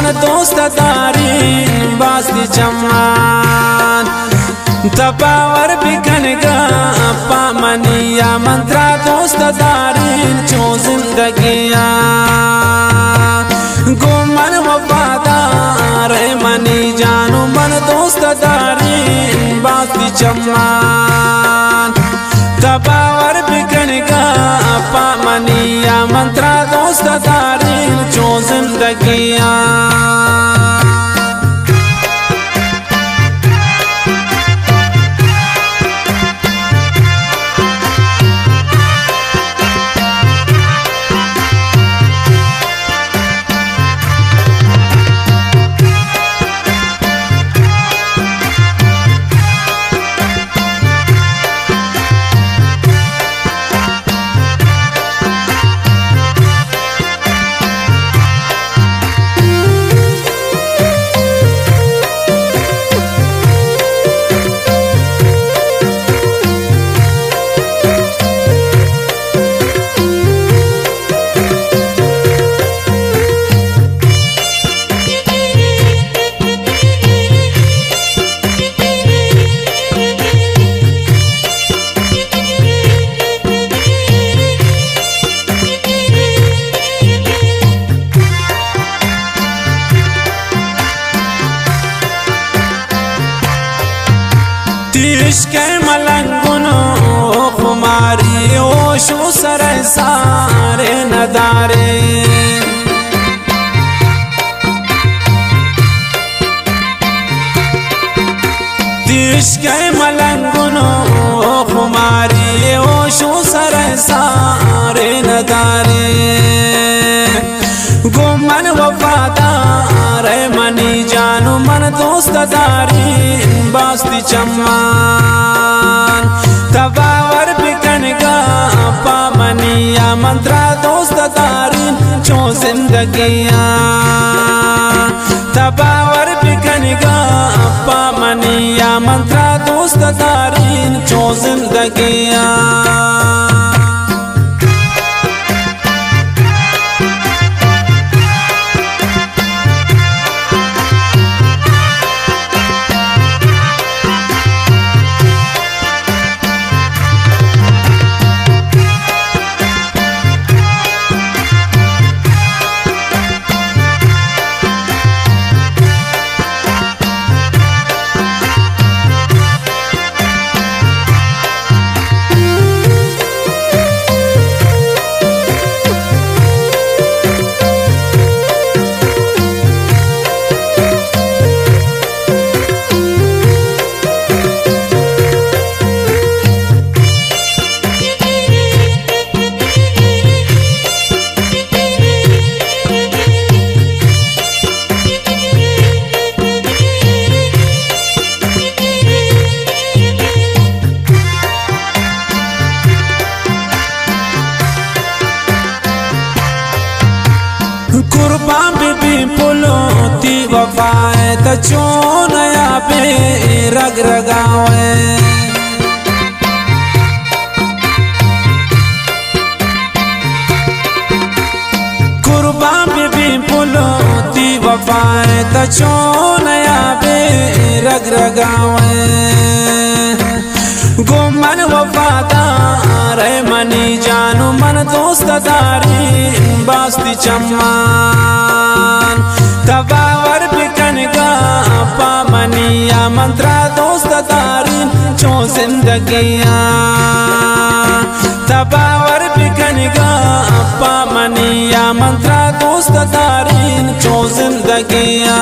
मन दोस्त दारी बास्ती चम्मान तपावर बिकनगा पामनिया मंत्रा दोस्त दारी चो जिंदगिया गो मन वफादार मनी जानू मन दोस्त दारी बास्ती चम्मान तपावर बिकनगा पामनिया मंत्रा दोस्त दारी चो जिंदगिया इश्क़ मलंगुनो खुमारी ओशो सरे सारे नदारे इश्क़ मलंगुनो खुमारी ओशो सरे सारे नदारे गो मन वफादार मनी जानू मन दोस्त दारी बास्ती चम्मान तपावर बिकनगा पामनिया मंत्रा दोस्त दारी चो जिंदगिया तपावर बिकनगा पामनिया मंत्रा दोस्त दारी चो जिंदगिया कुर्बान बीबी पुलो ती वफाए तचो नया पे रग रगावे कुर्बान बीबी पुलो ती वफाए तचो नया पे रग रगावे गो मन वफादार मनी जानू मन दोस्त दारी बास्ती चम्मान तपावर बिकनगा पामनिया मंत्रा दोस्त दारी चो जिंदगिया तपावर बिकनगा पामनिया मंत्रा दोस्त दारी चो जिंदगिया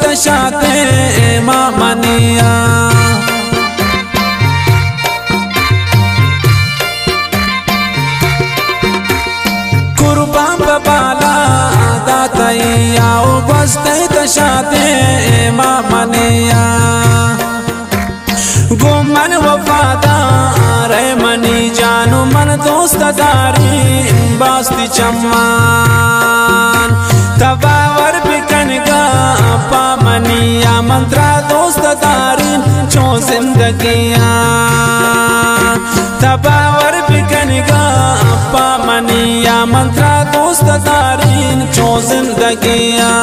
तशाते मामनिया कुर्बान बाला दातैया बस्ते तशाते मामनिया गोमन वफादार मनी जानू मन दोस्तदारी बास्ती चम्मान तबावर बिकन गा पामनिया मंत्रा दोस्तदारी चो जिंदगियां तबावर बिकन गा पामनिया मंत्रा दोस्तदारी चो जिंदगियां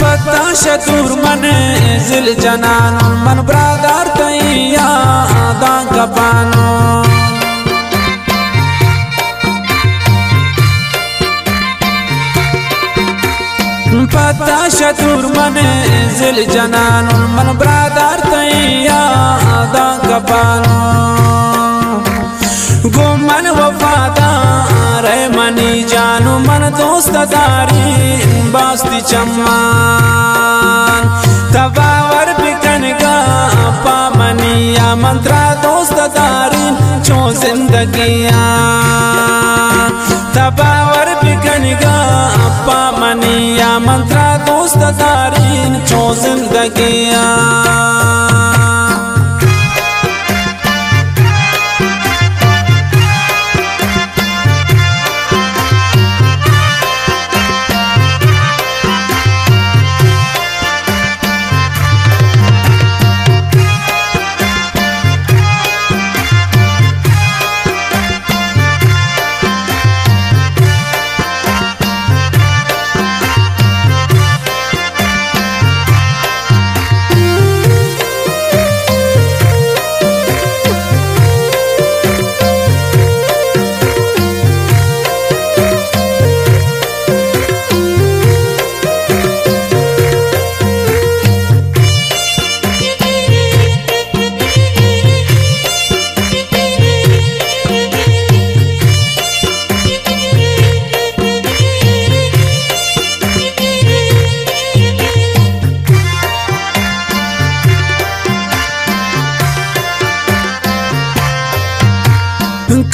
पता शतूर मन जिल जनान मन ब्रादार तैया दांग पानो पता शतूर मन जिल जनान मन ब्रादार तैया दांग पानो गो मन वफादार मनी जानू मन दोस्तदारी बास्ती चम्मान तबावर बिकन गा पामनिया मंत्रा दोस्तदारी चो जिंदगियां तबावर बिकन गा पामनिया मंत्रा दोस्तदारी चो जिंदगियां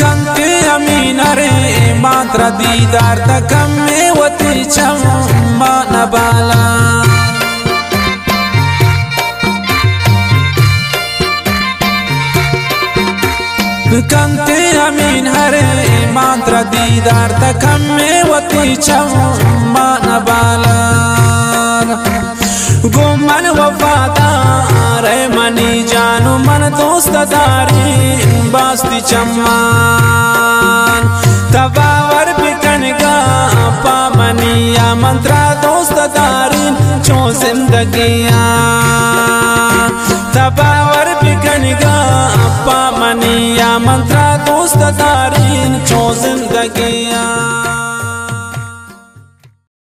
कंके अमीन रे मात्रा दीदार तकम में वती चम्मा नबाला कंके अमीन हरे मात्रा दीदार तकम में वती चम्मा नबाला गो मन वफादार मनी जानू मन दोस्तदारी बास्ती चम्मान तबावर बिकन गा पामनिया मंत्रा दोस्तदारी चो जिंदगियां तबावर बिकन गा पामनिया मंत्रा दोस्तदारी चो जिंदगी